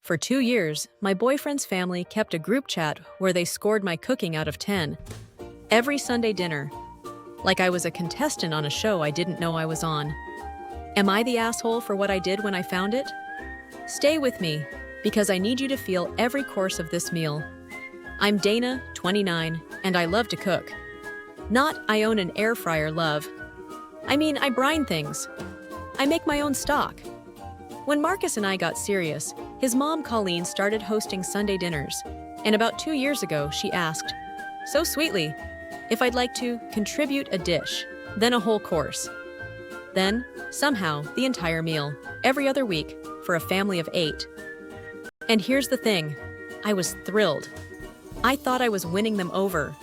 For 2 years, my boyfriend's family kept a group chat where they scored my cooking out of 10. Every Sunday dinner. Like I was a contestant on a show I didn't know I was on. Am I the asshole for what I did when I found it? Stay with me, because I need you to feel every course of this meal. I'm Dana, 29, and I love to cook. Not I own an air fryer love. I mean, I brine things. I make my own stock. When Marcus and I got serious, his mom Colleen started hosting Sunday dinners, and about 2 years ago she asked, so sweetly, if I'd like to contribute a dish, then a whole course. Then, somehow, the entire meal, every other week, for a family of 8. And here's the thing, I was thrilled. I thought I was winning them over.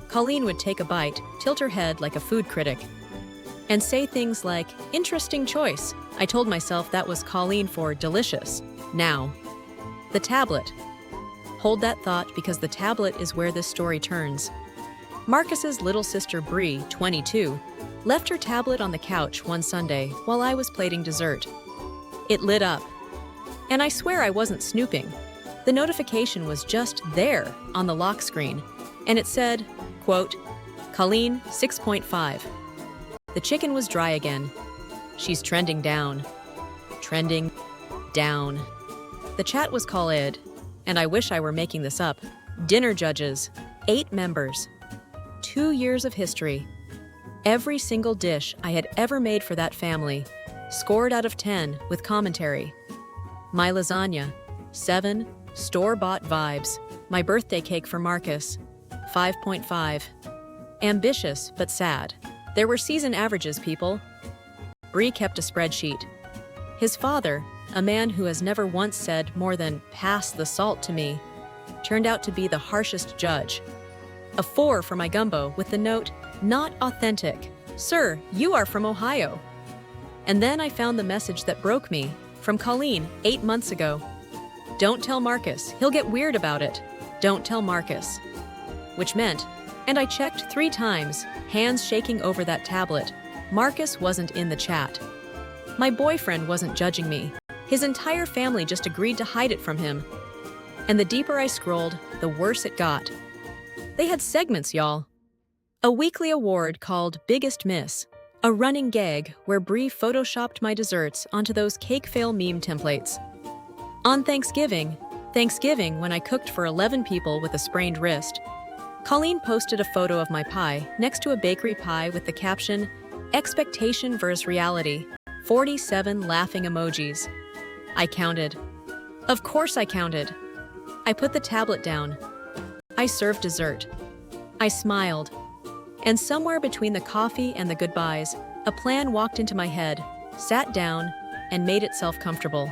Colleen would take a bite, tilt her head like a food critic, and say things like, interesting choice. I told myself that was Colleen for delicious. Now, the tablet. Hold that thought because the tablet is where this story turns. Marcus's little sister Bree, 22, left her tablet on the couch one Sunday while I was plating dessert. It lit up. And I swear I wasn't snooping. The notification was just there on the lock screen, and it said, quote, Colleen 6.5. The chicken was dry again. She's trending down. Trending down. The chat was called, and I wish I were making this up, dinner judges, 8 members, 2 years of history. Every single dish I had ever made for that family, scored out of 10 with commentary. My lasagna, 7, store-bought vibes. My birthday cake for Marcus, 5.5. Ambitious but sad. There were season averages, people. Bree kept a spreadsheet. His father, a man who has never once said more than pass the salt to me, turned out to be the harshest judge. A 4 for my gumbo with the note, not authentic. Sir, you are from Ohio. And then I found the message that broke me, from Colleen 8 months ago. Don't tell Marcus, he'll get weird about it. Don't tell Marcus. Which meant, and I checked 3 times, hands shaking over that tablet, Marcus wasn't in the chat. My boyfriend wasn't judging me. His entire family just agreed to hide it from him. And the deeper I scrolled, the worse it got. They had segments, y'all. A weekly award called Biggest Miss. A running gag where Bree photoshopped my desserts onto those cake fail meme templates. On Thanksgiving when I cooked for 11 people with a sprained wrist, Colleen posted a photo of my pie next to a bakery pie with the caption, Expectation versus reality, 47 laughing emojis. I counted. Of course I counted. I put the tablet down. I served dessert. I smiled. And somewhere between the coffee and the goodbyes, a plan walked into my head, sat down, and made itself comfortable.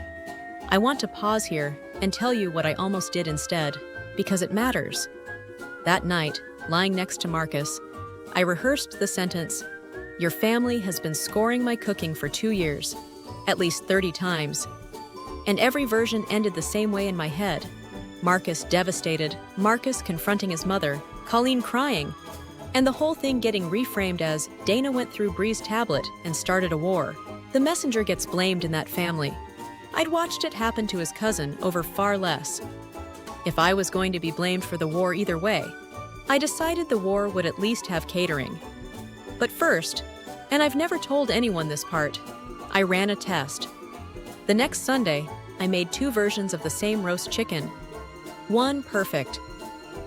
I want to pause here and tell you what I almost did instead, because it matters. That night, lying next to Marcus, I rehearsed the sentence, your family has been scoring my cooking for 2 years, at least 30 times. And every version ended the same way in my head. Marcus devastated, Marcus confronting his mother, Colleen crying, and the whole thing getting reframed as Dana went through Bree's tablet and started a war. The messenger gets blamed in that family. I'd watched it happen to his cousin over far less. If I was going to be blamed for the war either way, I decided the war would at least have catering. But first, and I've never told anyone this part, I ran a test. The next Sunday, I made 2 versions of the same roast chicken. One perfect.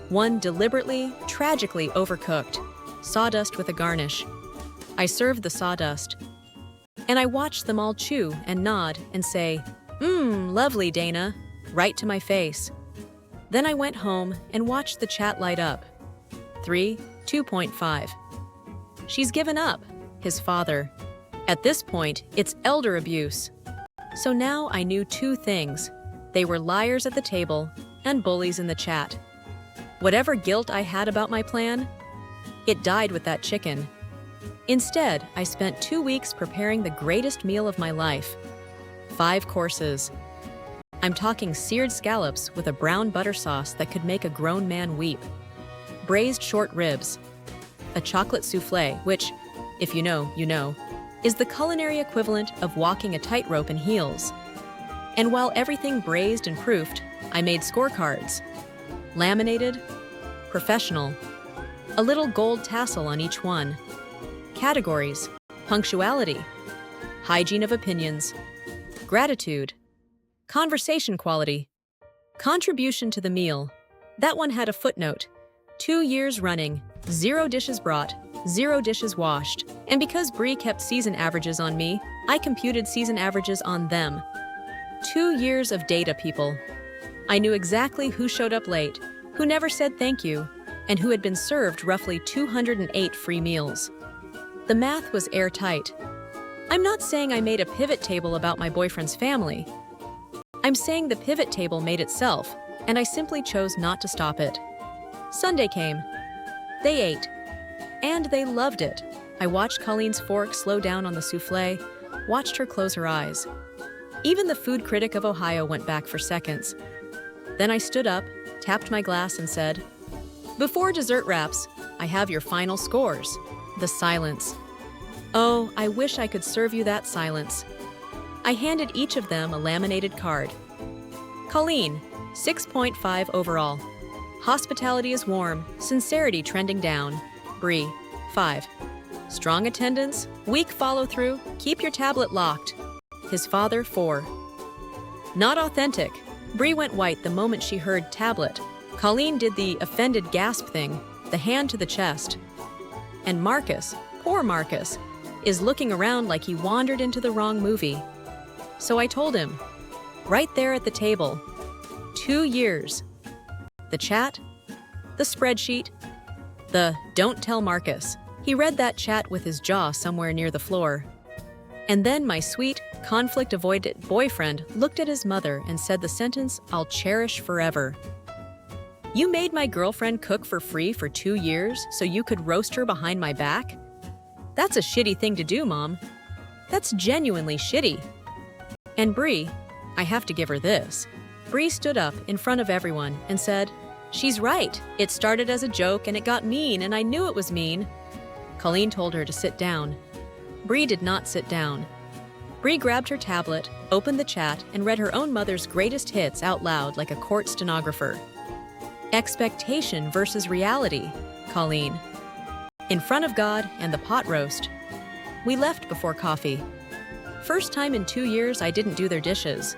One deliberately, tragically overcooked, sawdust with a garnish. I served the sawdust, and I watched them all chew and nod and say, lovely, Dana, right to my face. Then I went home and watched the chat light up. 3, 2.5. She's given up, his father. At this point, it's elder abuse. So now I knew 2 things. They were liars at the table and bullies in the chat. Whatever guilt I had about my plan, it died with that chicken. Instead, I spent 2 weeks preparing the greatest meal of my life. 5 courses. I'm talking seared scallops with a brown butter sauce that could make a grown man weep. Braised short ribs. A chocolate souffle, which, if you know, you know, is the culinary equivalent of walking a tightrope in heels. And while everything braised and proofed, I made scorecards. Laminated, professional, a little gold tassel on each one. Categories: punctuality, hygiene of opinions, gratitude, conversation quality, contribution to the meal. That one had a footnote. 2 years running, 0 dishes brought, 0 dishes washed. And because Brie kept season averages on me, I computed season averages on them. 2 years of data, people. I knew exactly who showed up late, who never said thank you, and who had been served roughly 208 free meals. The math was airtight. I'm not saying I made a pivot table about my boyfriend's family. I'm saying the pivot table made itself, and I simply chose not to stop it. Sunday came. They ate. And they loved it. I watched Colleen's fork slow down on the souffle, watched her close her eyes. Even the food critic of Ohio went back for seconds. Then I stood up, tapped my glass, and said, "Before dessert wraps, I have your final scores." The silence. Oh, I wish I could serve you that silence. I handed each of them a laminated card. Colleen, 6.5 overall. Hospitality is warm, sincerity trending down. Brie, 5. Strong attendance, weak follow-through, keep your tablet locked. His father, 4. Not authentic. Brie went white the moment she heard tablet. Colleen did the offended gasp thing, the hand to the chest. And Marcus, poor Marcus, is looking around like he wandered into the wrong movie. So I told him, right there at the table, 2 years. The chat, the spreadsheet, the "don't tell Marcus." He read that chat with his jaw somewhere near the floor. And then my sweet, conflict-avoidant boyfriend looked at his mother and said the sentence I'll cherish forever. "You made my girlfriend cook for free for 2 years so you could roast her behind my back? That's a shitty thing to do, Mom. That's genuinely shitty." And Brie, I have to give her this. Brie stood up in front of everyone and said, "She's right. It started as a joke and it got mean and I knew it was mean." Colleen told her to sit down. Brie did not sit down. Brie grabbed her tablet, opened the chat, and read her own mother's greatest hits out loud like a court stenographer. Expectation versus reality, Colleen. In front of God and the pot roast. We left before coffee. First time in 2 years I didn't do their dishes.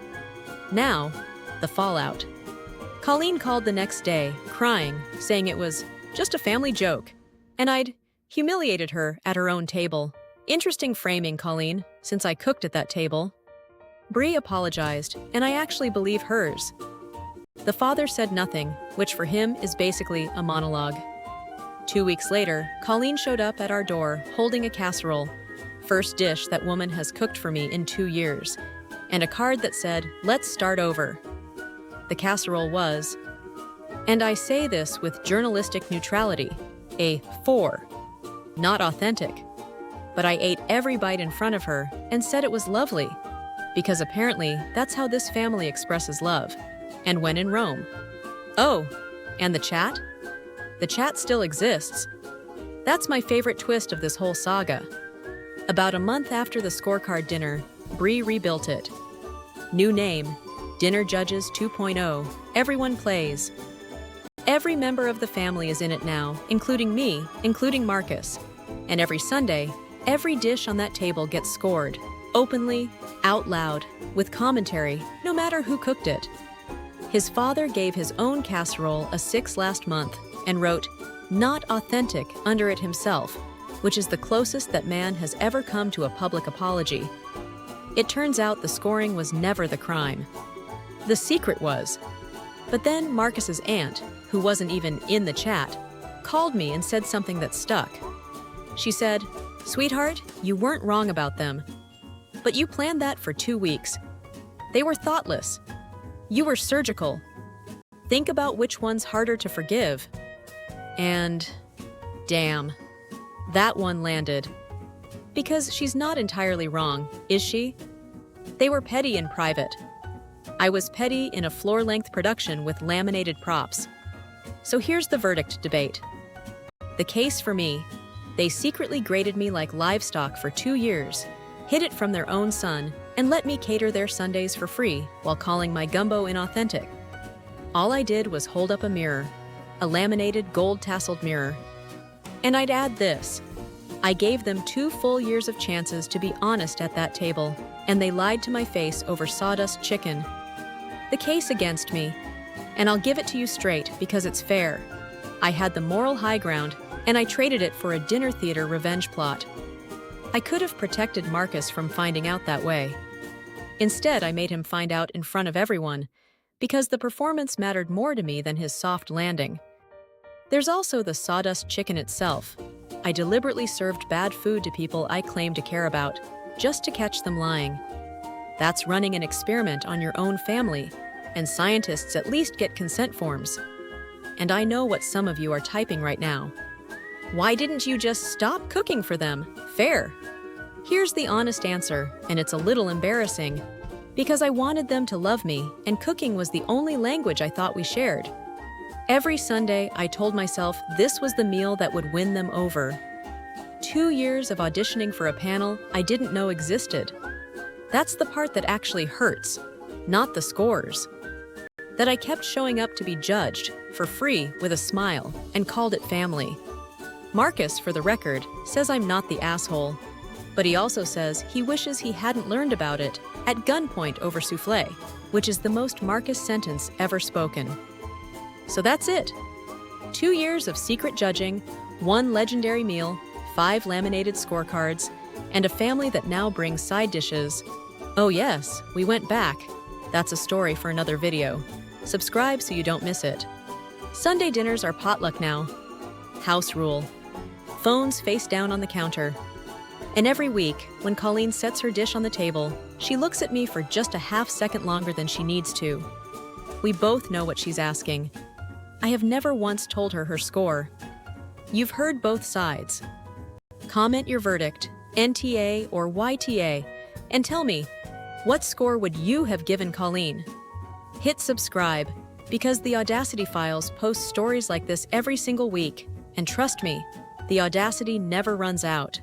Now, the fallout. Colleen called the next day, crying, saying it was just a family joke, and I'd humiliated her at her own table. Interesting framing, Colleen, since I cooked at that table. Brie apologized, and I actually believe hers. The father said nothing, which for him is basically a monologue. 2 weeks later, Colleen showed up at our door holding a casserole, first dish that woman has cooked for me in 2 years, and a card that said, "Let's start over." The casserole was, and I say this with journalistic neutrality, a 4. Not authentic. But I ate every bite in front of her and said it was lovely, because apparently that's how this family expresses love. And when in Rome. Oh, and the chat? The chat still exists. That's my favorite twist of this whole saga. About a month after the scorecard dinner, Brie rebuilt it. New name, Dinner Judges 2.0, everyone plays. Every member of the family is in it now, including me, including Marcus. And every Sunday, every dish on that table gets scored, openly, out loud, with commentary, no matter who cooked it. His father gave his own casserole a 6 last month and wrote, "Not authentic," under it himself, which is the closest that man has ever come to a public apology. It turns out the scoring was never the crime. The secret was. But then Marcus's aunt, who wasn't even in the chat, called me and said something that stuck. She said, "Sweetheart, you weren't wrong about them. But you planned that for 2 weeks. They were thoughtless. You were surgical. Think about which one's harder to forgive." And damn, that one landed. Because she's not entirely wrong, is she? They were petty in private. I was petty in a floor-length production with laminated props. So here's the verdict debate. The case for me: they secretly graded me like livestock for 2 years, hid it from their own son, and let me cater their Sundays for free while calling my gumbo inauthentic. All I did was hold up a mirror, a laminated gold-tasseled mirror. And I'd add this. I gave them 2 full years of chances to be honest at that table, and they lied to my face over sawdust chicken. The case against me, and I'll give it to you straight because it's fair. I had the moral high ground, and I traded it for a dinner theater revenge plot. I could have protected Marcus from finding out that way. Instead, I made him find out in front of everyone, because the performance mattered more to me than his soft landing. There's also the sawdust chicken itself. I deliberately served bad food to people I claim to care about, just to catch them lying. That's running an experiment on your own family, and scientists at least get consent forms. And I know what some of you are typing right now. Why didn't you just stop cooking for them? Fair. Here's the honest answer, and it's a little embarrassing. Because I wanted them to love me, and cooking was the only language I thought we shared. Every Sunday, I told myself this was the meal that would win them over. 2 years of auditioning for a panel I didn't know existed. That's the part that actually hurts, not the scores. That I kept showing up to be judged, for free, with a smile, and called it family. Marcus, for the record, says I'm not the asshole. But he also says he wishes he hadn't learned about it at gunpoint over souffle, which is the most Marcus sentence ever spoken. So that's it. 2 years of secret judging, 1 legendary meal, 5 laminated scorecards, and a family that now brings side dishes. Oh yes, we went back. That's a story for another video. Subscribe so you don't miss it. Sunday dinners are potluck now. House rule. Phones face down on the counter. And every week, when Colleen sets her dish on the table, she looks at me for just a half second longer than she needs to. We both know what she's asking. I have never once told her score. You've heard both sides. Comment your verdict, NTA or YTA, and tell me, what score would you have given Colleen? Hit subscribe, because the Audacity Files post stories like this every single week, and trust me, the audacity never runs out.